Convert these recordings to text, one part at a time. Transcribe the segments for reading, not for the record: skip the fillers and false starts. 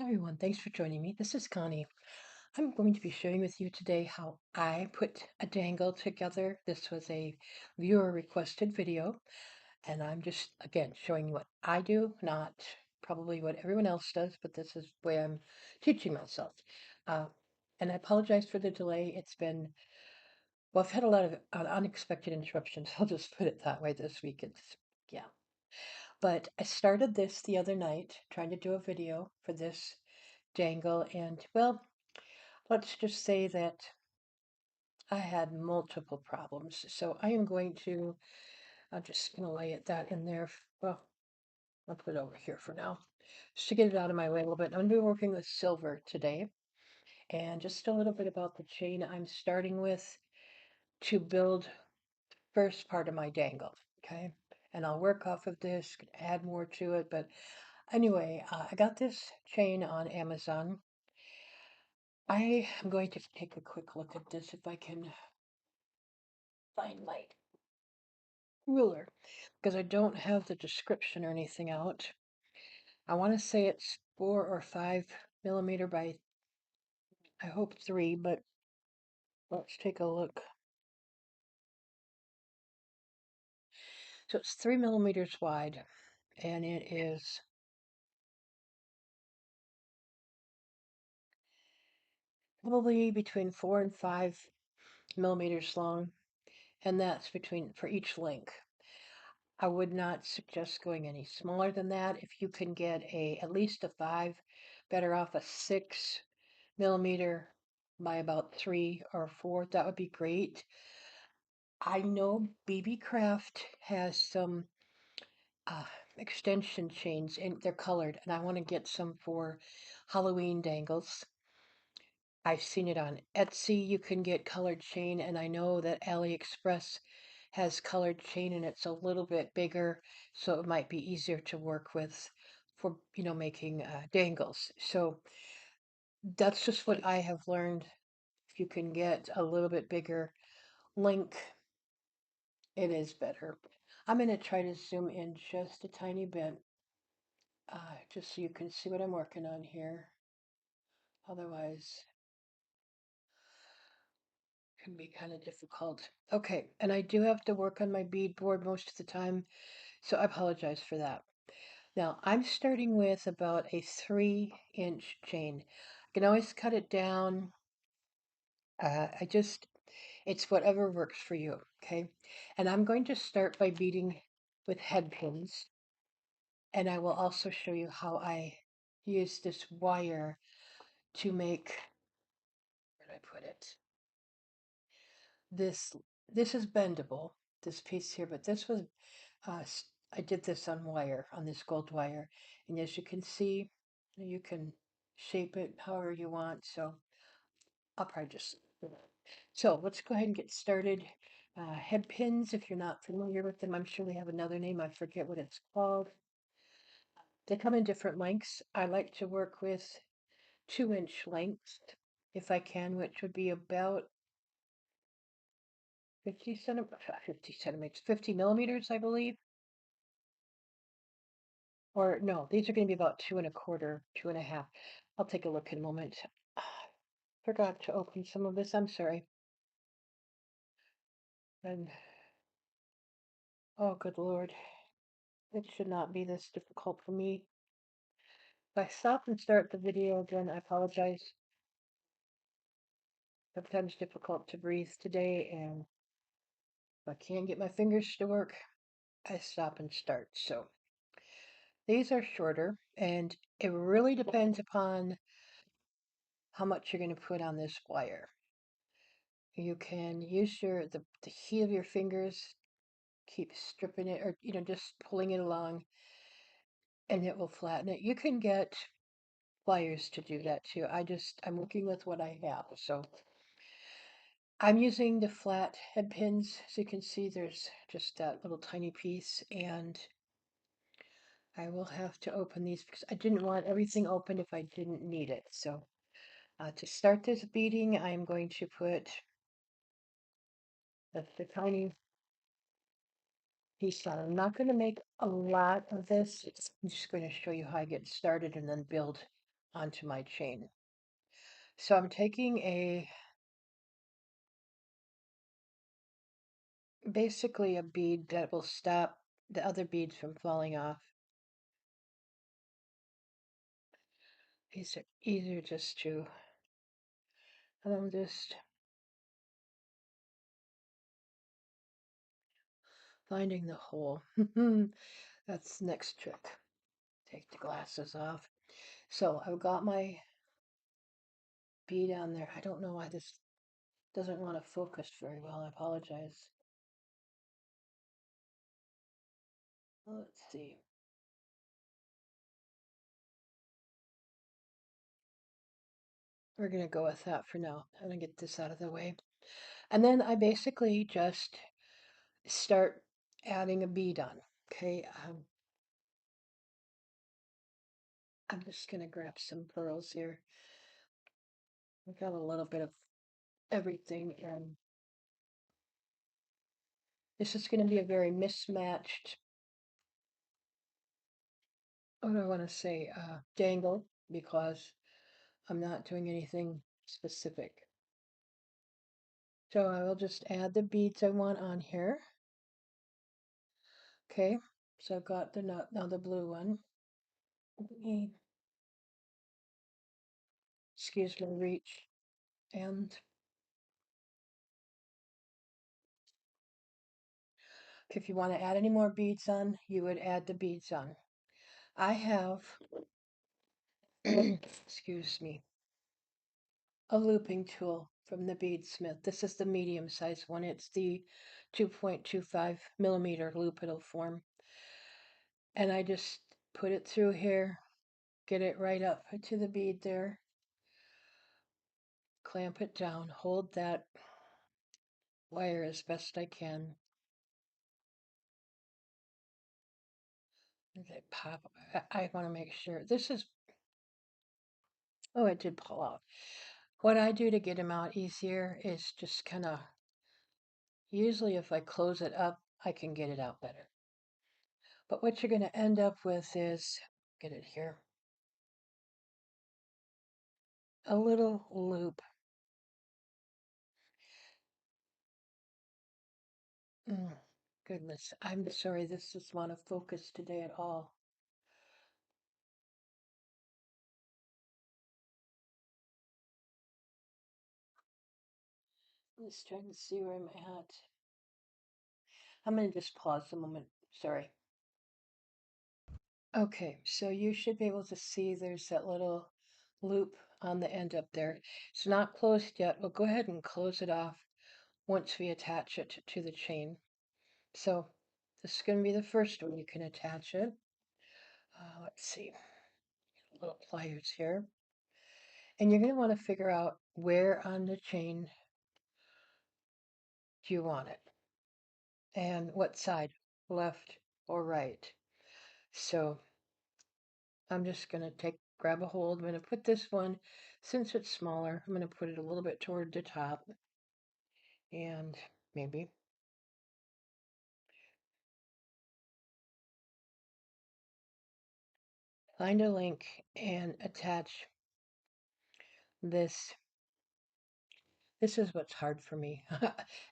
everyone, thanks for joining me. This is Connie. I'm going to be sharing with you today how I put a dangle together. This was a viewer requested video, and I'm just, again, showing you what I do, not probably what everyone else does, but this is the way I'm teaching myself. Uh, and I apologize for the delay. It's been, well, I've had a lot of unexpected interruptions. I'll just put it that way this week. Yeah. But I started this the other night, trying to do a video for this dangle, and well, let's just say that I had multiple problems. So I am going to, I'm just going to lay that in there. Well, I'll put it over here for now, just to get it out of my way a little bit. I'm going to be working with silver today, and just a little bit about the chain I'm starting with to build first part of my dangle. Okay. And I'll work off of this, add more to it. But anyway, I got this chain on Amazon. I am going to take a quick look at this if I can find my ruler because I don't have the description or anything out. I want to say it's 4 or 5 millimeter by, I hope 3, but let's take a look. So it's 3 millimeters wide, and it is probably between 4 and 5 millimeters long, and that's between for each link. I would not suggest going any smaller than that. If you can get at least a 5, better off a 6 millimeter by about 3 or 4, that would be great. I know BB Craft has some uh, extension chains and they're colored, and I want to get some for Halloween dangles. I've seen it on Etsy. You can get colored chain, and I know that AliExpress has colored chain and it's a little bit bigger, so it might be easier to work with for, making dangles. So that's just what I have learned. If you can get a little bit bigger link, it is better. I'm going to try to zoom in just a tiny bit, just so you can see what I'm working on here. Otherwise, it can be kind of difficult. Okay, and I do have to work on my bead board most of the time, so I apologize for that. Now, I'm starting with about a 3-inch chain. I can always cut it down. It's whatever works for you, okay? And I'm going to start by beading with head pins. And I will also show you how I use this wire to make, where did I put it? This, this is bendable, this piece here, but this was, I did this on wire, on this gold wire. And as you can see, you can shape it however you want. So I'll probably just, so let's go ahead and get started. Head pins, if you're not familiar with them, I'm sure they have another name. I forget what it's called. They come in different lengths. I like to work with 2-inch lengths if I can, which would be about 50 centimeters, 50 millimeters, I believe. Or no, these are going to be about 2 1/4, 2 1/2. I'll take a look in a moment. Forgot to open some of this. I'm sorry. And oh, good Lord, it should not be this difficult for me. If I stop and start the video again, I apologize. Sometimes difficult to breathe today, and if I can't get my fingers to work, I stop and start. So these are shorter, and it really depends upon how much you're going to put on this wire. You can use the heat of your fingers, keep stripping it, or just pulling it along, and it will flatten it. You can get pliers to do that too. I'm working with what I have, so I'm using the flat head pins. As you can see, there's just that little tiny piece, and I will have to open these because I didn't want everything open if I didn't need it. So to start this beading, I'm going to put the tiny piece on. I'm not going to make a lot of this. I'm just going to show you how I get started and then build onto my chain. So I'm taking basically a bead that will stop the other beads from falling off. These are easier just to, and I'm just finding the hole. That's the next trick. Take the glasses off. So I've got my bead on there. I don't know why this doesn't want to focus very well. I apologize. Let's see. We're going to go with that for now. I'm going to get this out of the way. And then I basically just start adding a bead on. Okay, I'm just going to grab some pearls here. I've got a little bit of everything, and this is going to be a very mismatched, what do I want to say, dangle, because I'm not doing anything specific. So I will just add the beads I want on here. Okay, so I've got the nut, now the blue one. Excuse my reach. And if you want to add any more beads on, you would add the beads on. I have, excuse me, a looping tool from the Beadsmith. This is the medium size one. It's the 2.25 millimeter loop it'll form. And I just put it through here, get it right up to the bead there, clamp it down, hold that wire as best I can. They pop. I want to make sure this is. Oh, it did pull out. What I do to get them out easier is just kind of. Usually, if I close it up, I can get it out better. But what you're going to end up with is, get it here, a little loop. Mm, goodness, I'm sorry, this doesn't want to focus today at all. I'm just trying to see where I'm at. I'm going to just pause a moment. Sorry. Okay, so you should be able to see there's that little loop on the end up there. It's not closed yet. We'll go ahead and close it off once we attach it to the chain. So this is going to be the first one you can attach it. Let's see, little pliers here. And you're going to want to figure out where on the chain do you want it and what side, left or right. So I'm just going to grab a hold. I'm going to put this one, since it's smaller, I'm going to put it a little bit toward the top and maybe find a link and attach this. This is what's hard for me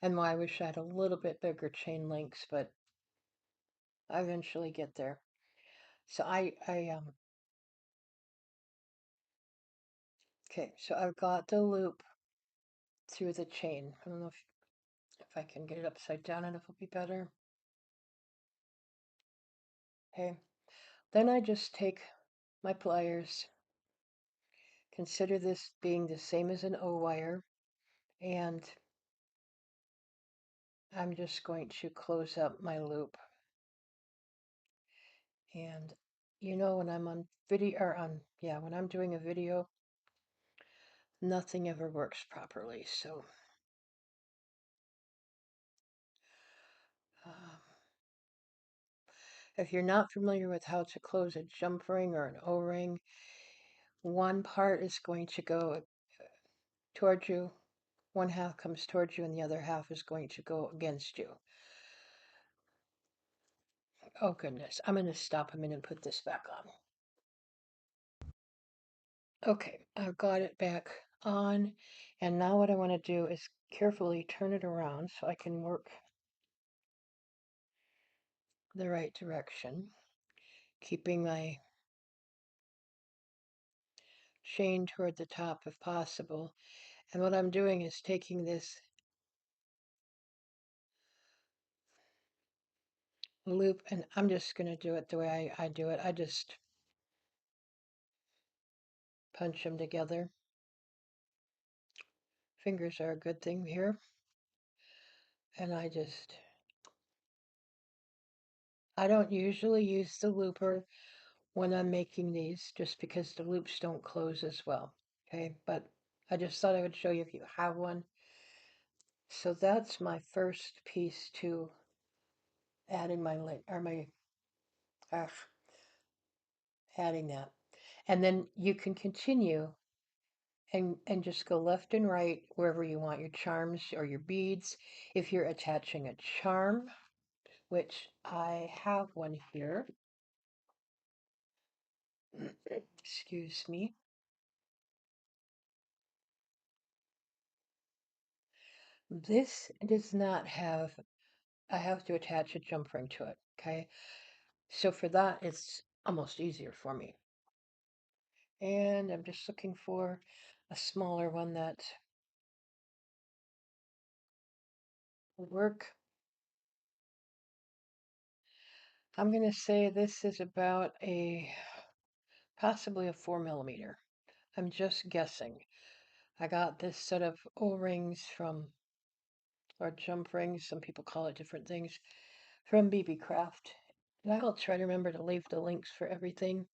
and why I wish I had a little bit bigger chain links, but I eventually get there. So okay, so I've got the loop through the chain. I don't know if I can get it upside down and if it'll be better. Okay, then I just take my pliers, consider this being the same as an O wire, and I'm just going to close up my loop. And you know, when I'm on video, or when I'm doing a video, nothing ever works properly. So, um, if you're not familiar with how to close a jump ring or an O-ring, one part is going to go towards you, one half comes towards you, and the other half is going to go against you. Oh goodness, I'm going to stop a minute and put this back on. Okay, I've got it back on, and now what I want to do is carefully turn it around so I can work the right direction, keeping my chain toward the top if possible. And what I'm doing is taking this loop, and I'm just going to do it the way I do it. I just punch them together. Fingers are a good thing here. And I don't usually use the looper when I'm making these just because the loops don't close as well. Okay, but I just thought I would show you if you have one. So that's my first piece to adding my link or my uh, adding that. And then you can continue and just go left and right wherever you want your charms or your beads. If you're attaching a charm, which I have one here, excuse me, this does not have, I have to attach a jump ring to it, okay? So for that, it's almost easier for me. And I'm just looking for a smaller one that will work. I'm going to say this is about possibly a 4 millimeter. I'm just guessing. I got this set of O-rings from, or jump rings, some people call it different things, from BB Craft. And I'll try to remember to leave the links for everything.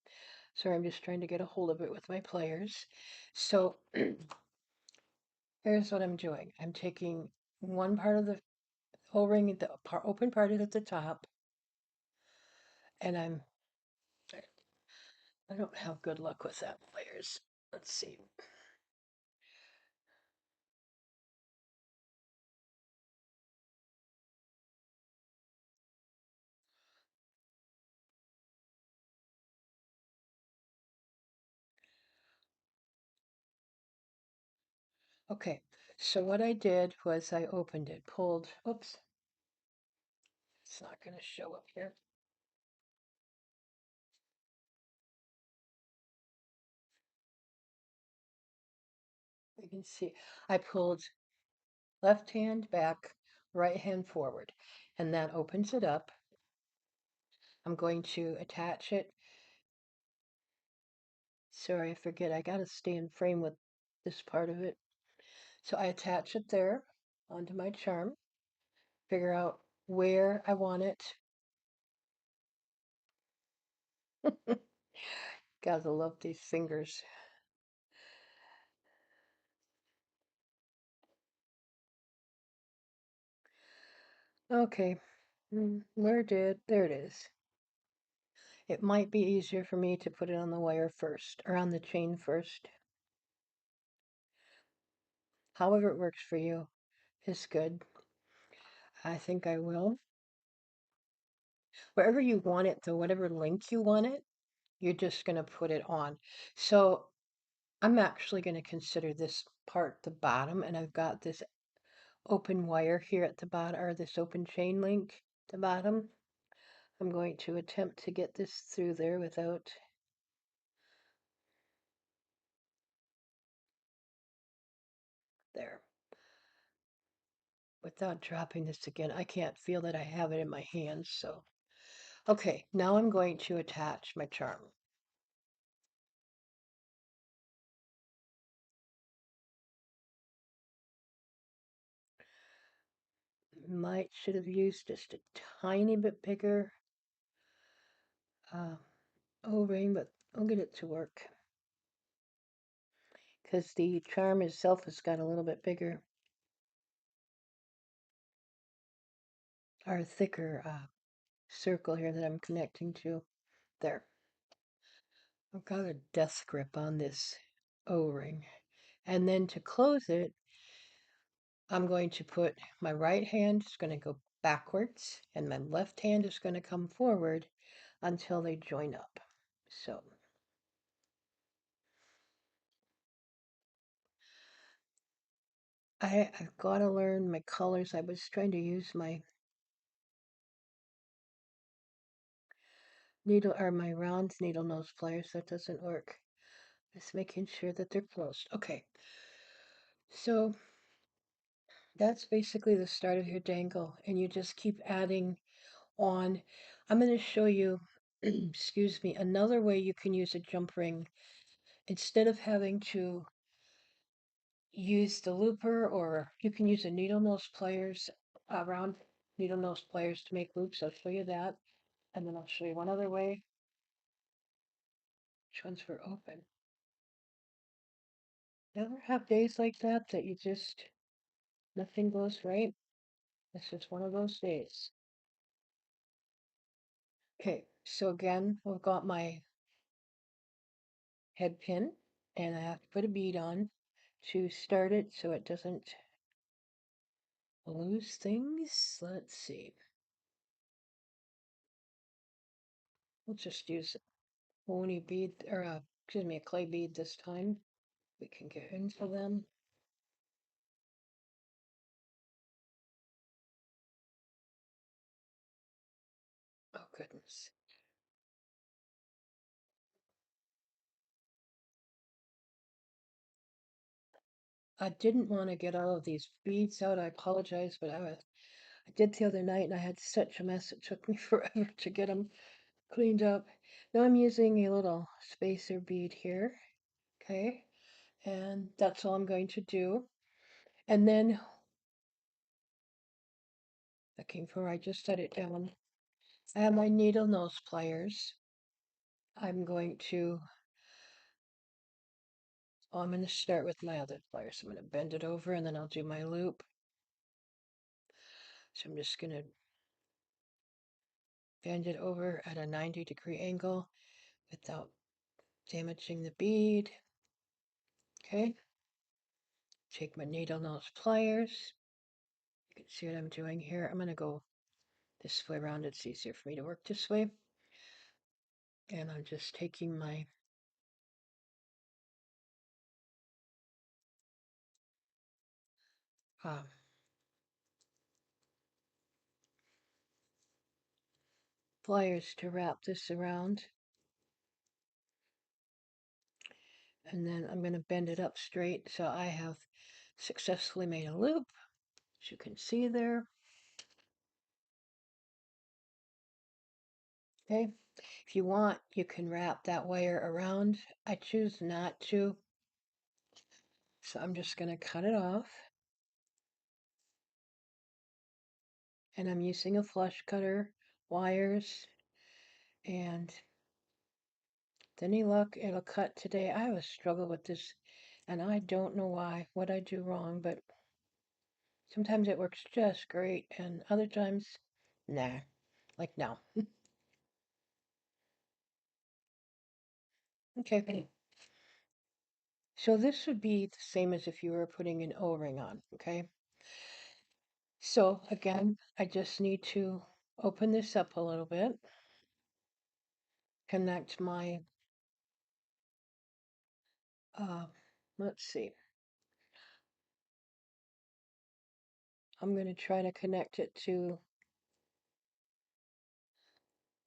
Sorry, I'm just trying to get a hold of it with my pliers. So here's what I'm doing. I'm taking one part of the O-ring, the open part is at the top, and I don't have good luck with that pliers. Let's see. Okay, so what I did was I opened it, pulled, oops, it's not going to show up here. You can see I pulled left hand back, right hand forward, and that opens it up. I'm going to attach it. Sorry, I forget, I gotta stay in frame with this part of it. So I attach it there onto my charm, figure out where I want it. Gotta love these fingers. Okay, there it is. It might be easier for me to put it on the wire first, or on the chain first. However it works for you is good. I think I will. Wherever you want it, though, whatever length you want it, you're just going to put it on. So I'm actually going to consider this part the bottom, and I've got this open wire here at the bottom, or this open chain link at the bottom. I'm going to attempt to get this through there without there, without dropping this again. I can't feel that I have it in my hands, so. Okay, now I'm going to attach my charm. Should have used just a tiny bit bigger uh, O-ring, but I'll get it to work. Because the charm itself has got a little bit bigger or thicker circle here that I'm connecting to. There. I've got a death grip on this O-ring. And then to close it, I'm going to put my right hand is going to go backwards and my left hand is going to come forward until they join up. So I've got to learn my colors. I was trying to use my needle or my round needle nose pliers. That doesn't work. Just making sure that they're closed. Okay, so that's basically the start of your dangle, and you just keep adding on. I'm going to show you, excuse me, another way you can use a jump ring. Instead of having to use the looper, or you can use a needle nose pliers, round needle nose pliers to make loops. I'll show you that. And then I'll show you one other way. Which one's for open? Ever have days like that that you just, nothing goes right? This is one of those days. Okay, so again, I've got my head pin and I have to put a bead on to start it so it doesn't lose things. Let's see. We'll just use a pony bead, or excuse me, a clay bead this time. We can get into them. Oh goodness. I didn't want to get all of these beads out. I apologize, but I did the other night and I had such a mess. It took me forever to get them cleaned up. Now I'm using a little spacer bead here. Okay. And that's all I'm going to do. And then looking for, I just set it down. I have my needle nose pliers. I'm going to, I'm going to start with my other pliers. I'm going to bend it over and then I'll do my loop. So I'm just going to bend it over at a 90-degree angle without damaging the bead. Okay. Take my needle nose pliers. You can see what I'm doing here. I'm going to go this way around. It's easier for me to work this way. And I'm just taking my uh, pliers to wrap this around. And then I'm going to bend it up straight. So I have successfully made a loop, as you can see there. Okay. If you want, you can wrap that wire around. I choose not to. So I'm just going to cut it off. And I'm using a flush cutter, wires, and with any luck, it'll cut today. I have a struggle with this, and I don't know why, what I do wrong, but sometimes it works just great, and other times, nah, like now. Okay, so this would be the same as if you were putting an O-ring on, okay? So again, I just need to open this up a little bit, connect my, uh, let's see, I'm going to try to connect it to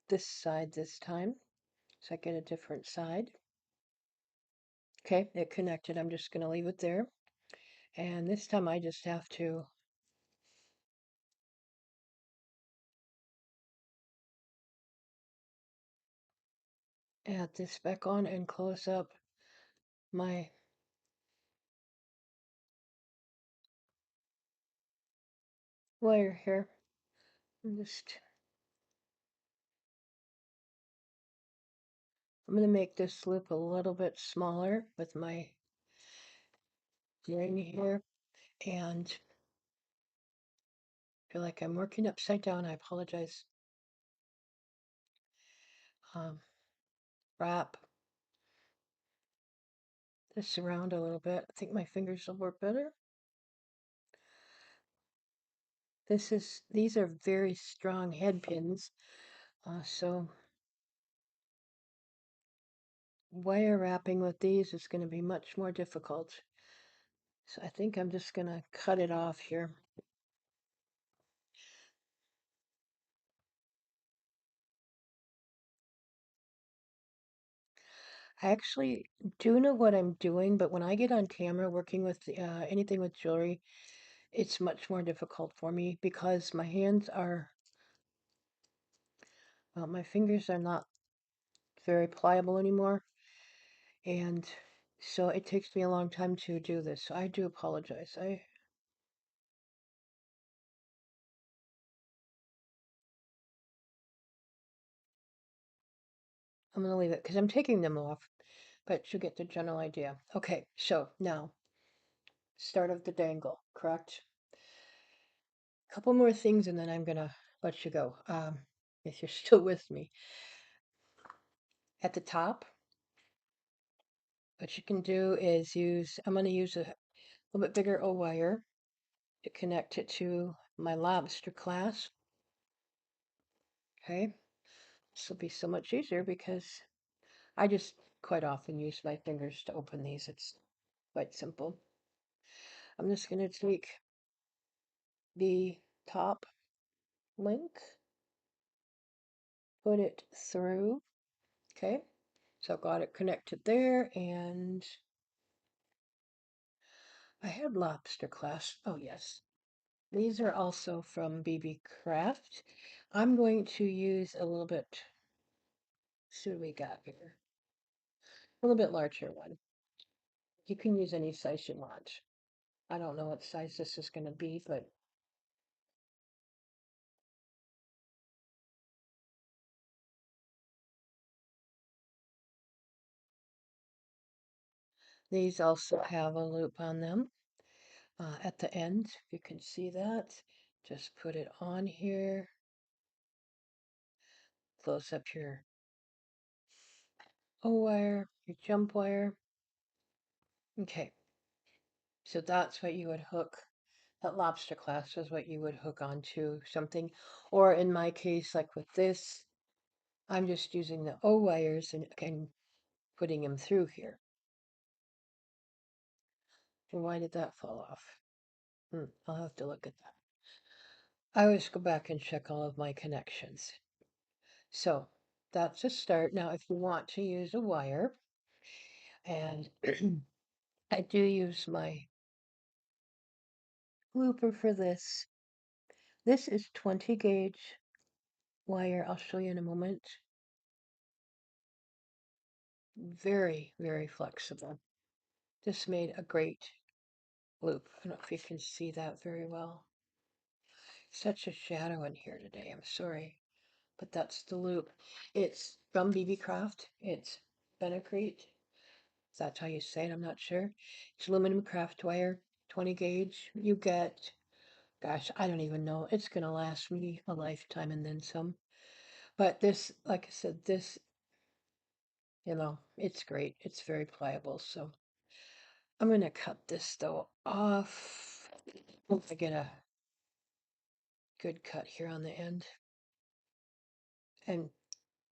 this side this time, so I get a different side. Okay, it connected. I'm just going to leave it there. And this time I just have to add this back on and close up my wire here. I'm going to make this loop a little bit smaller with my ring here, and feel like I'm working upside down. I apologize. Um, Wrap this around a little bit. I think my fingers will work better. These are very strong head pins, so wire wrapping with these is going to be much more difficult. So I think I'm just going to cut it off here. I actually do know what I'm doing, but when I get on camera working with anything with jewelry, it's much more difficult for me because my fingers are not very pliable anymore, and so it takes me a long time to do this. So I do apologize. I'm going to leave it because I'm taking them off, but you get the general idea. Okay, so now start of the dangle, correct? A couple more things and then I'm going to let you go. If you're still with me. At the top, what you can do is I'm going to use a little bit bigger O wire to connect it to my lobster clasp. Okay, this will be so much easier because I just quite often use my fingers to open these. It's quite simple. I'm just going to take the top link, put it through. Okay, so I've got it connected there, and I had lobster clasp. Oh, yes. These are also from BB Craft. I'm going to use a little bit, see what we got here. A little bit larger one. You can use any size you want. I don't know what size this is going to be, but these also have a loop on them at the end. If you can see that, just put it on here. Close up your O wire, your jump wire. Okay, so that's what you would hook. That lobster clasp is what you would hook onto something. Or in my case, like with this, I'm just using the O wires and putting them through here. And why did that fall off? I'll have to look at that. I always go back and check all of my connections. So that's a start. Now, if you want to use a wire, and I do use my looper for this. This is 20 gauge wire. I'll show you in a moment. Very, very flexible. This made a great loop. I don't know if you can see that very well. Such a shadow in here today. I'm sorry. But that's the loop. It's from BB Craft. It's Benacrete. That's how you say it. I'm not sure. It's aluminum craft wire, 20 gauge. You get, gosh, I don't even know. It's going to last me a lifetime and then some. But this, like I said, this, it's great. It's very pliable. So I'm going to cut this though off. Hope I get a good cut here on the end. And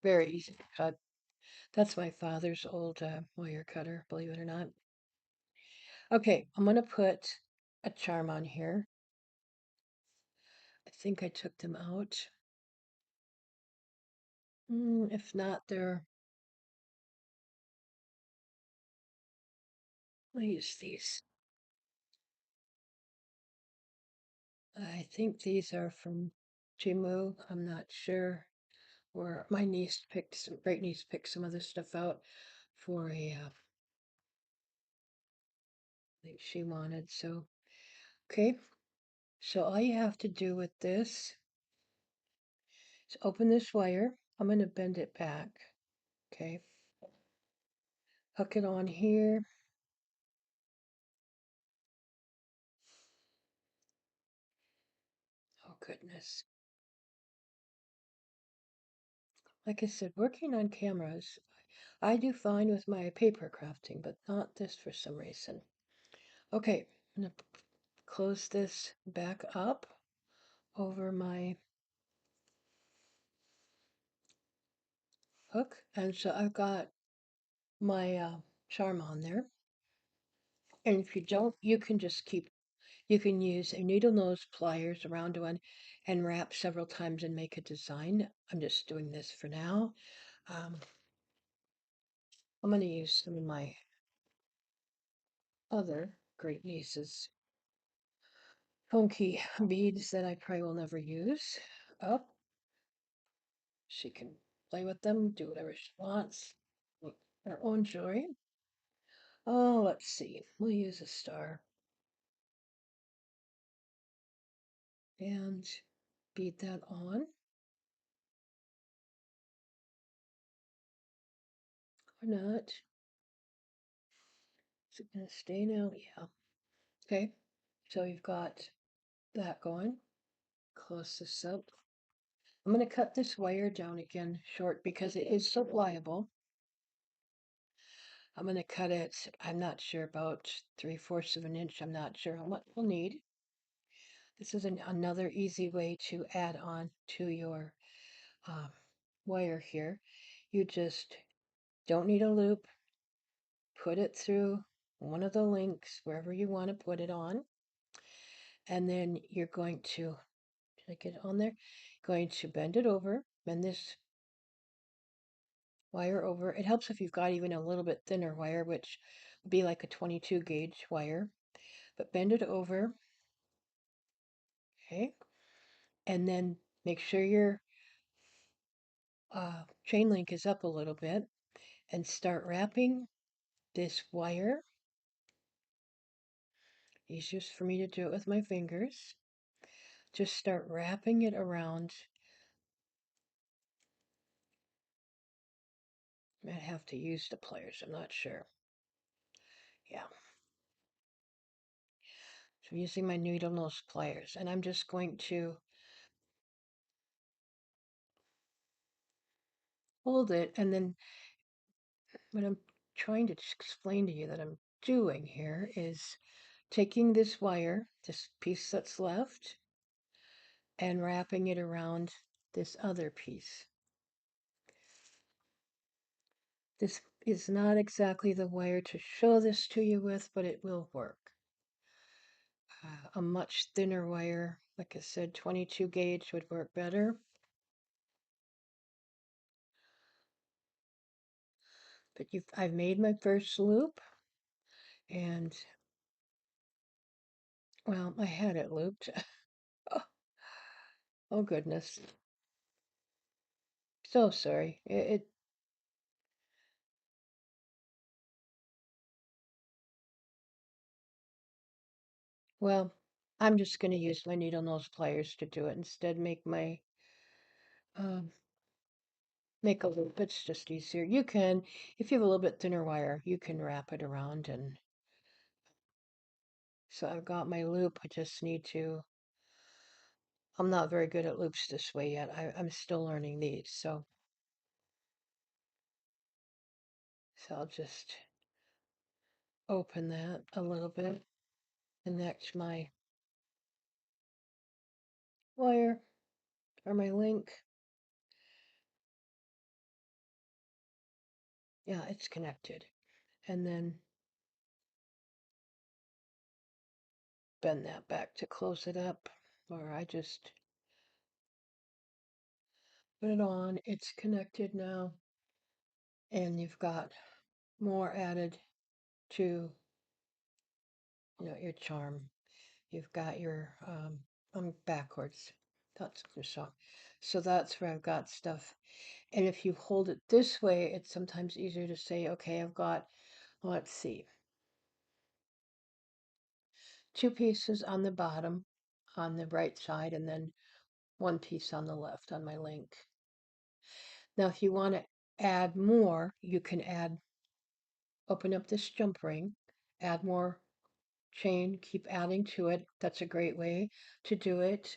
very easy to cut. That's my father's old wire cutter, believe it or not. Okay, I'm going to put a charm on here. I think I took them out. If not, I'll use these. I think these are from Jimu. I'm not sure. Or my niece picked some, great niece picked some of this stuff out for I think she wanted. So, okay. So all you have to do with this is open this wire. I'm going to bend it back. Okay. Hook it on here. Oh, goodness. Like I said, working on cameras, I do fine with my paper crafting, but not this for some reason. Okay, I'm going to close this back up over my hook. And so I've got my charm on there. And if you don't, you can just you can use a needle nose pliers, a round one, and wrap several times and make a design. I'm just doing this for now. Um, I'm going to use some of my other great niece's funky beads that I probably will never use. Up, she can play with them, do whatever she wants. Make her own jewelry. Oh, let's see. We'll use a star and bead that on or not. Is it going to stay now? Yeah. Okay. So you've got that going. Close this up. I'm going to cut this wire down again short because it is so pliable. I'm going to cut it, I'm not sure, about 3/4 of an inch. I'm not sure how much we'll need. This is another easy way to add on to your um, wire here. You just don't need a loop. Put it through one of the links, wherever you want to put it on. And then you're going to, did I get it on there? Going to bend it over, bend this wire over. It helps if you've got even a little bit thinner wire, which would be like a 22 gauge wire. But bend it over, okay? And then make sure your chain link is up a little bit and start wrapping this wire. Easiest for me to do it with my fingers. Just start wrapping it around. I might have to use the pliers, I'm not sure. Yeah. So I'm using my needle nose pliers, and I'm just going to hold it, and then what I'm trying to explain to you that I'm doing here is taking this wire, this piece that's left, and wrapping it around this other piece. This is not exactly the wire to show this to you with, but it will work. A much thinner wire, like I said, 22 gauge would work better. But I've made my first loop, and well, I had it looped. Oh, oh goodness. So sorry. Well, I'm just going to use my needle nose pliers to do it instead. Um, make a loop. It's just easier. You can, if you have a little bit thinner wire, you can wrap it around. And so I've got my loop. I just need to. I'm not very good at loops this way yet. I'm still learning these. So I'll just open that a little bit, connect my wire or my link. Yeah, it's connected. And then bend that back to close it up. Or I just put it on. It's connected now. And you've got more added to your charm. You've got your I'm backwards. That's so. So that's where I've got stuff. And if you hold it this way, it's sometimes easier to say, okay, I've got, let's see, two pieces on the bottom on the right side, and then one piece on the left on my link. Now, if you want to add more, you can open up this jump ring, add more chain, keep adding to it. That's a great way to do it.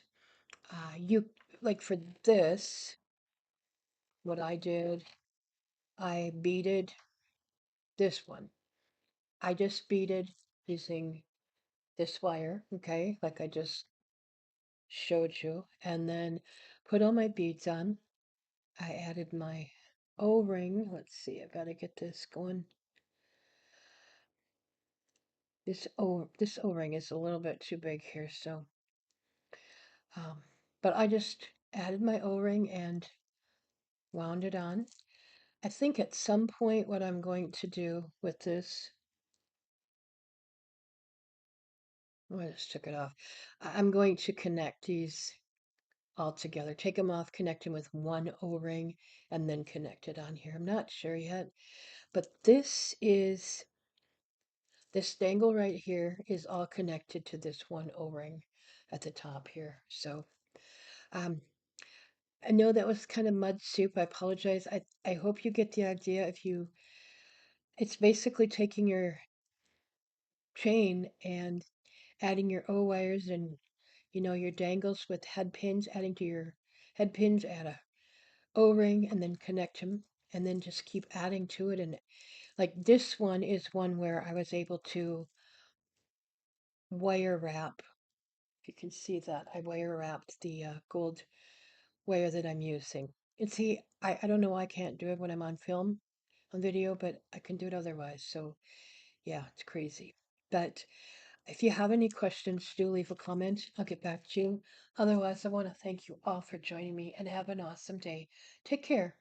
You like for this, what I did, I beaded this one. I just beaded using this wire, okay, like I just showed you, and then put all my beads on. I added my O-ring. Let's see, I've got to get this going. This O-ring is a little bit too big here, so um, but I just added my O-ring and wound it on. I think at some point what I'm going to do with this, oh, I just took it off. I'm going to connect these all together. Take them off, connect them with one O-ring, and then connect it on here. I'm not sure yet, but this dangle right here is all connected to this one O-ring at the top here. So um, I know that was kind of mud soup. I apologize. I hope you get the idea. It's basically taking your chain and adding your O wires and your dangles with head pins, adding to your head pins, add a O-ring, and then connect them, and then just keep adding to it. And like this one is one where I was able to wire wrap. If you can see that, I wire wrapped the gold wire that I'm using. And see, I don't know why I can't do it when I'm on film, on video, but I can do it otherwise. So yeah, it's crazy. But if you have any questions, do leave a comment. I'll get back to you. Otherwise, I want to thank you all for joining me and have an awesome day. Take care.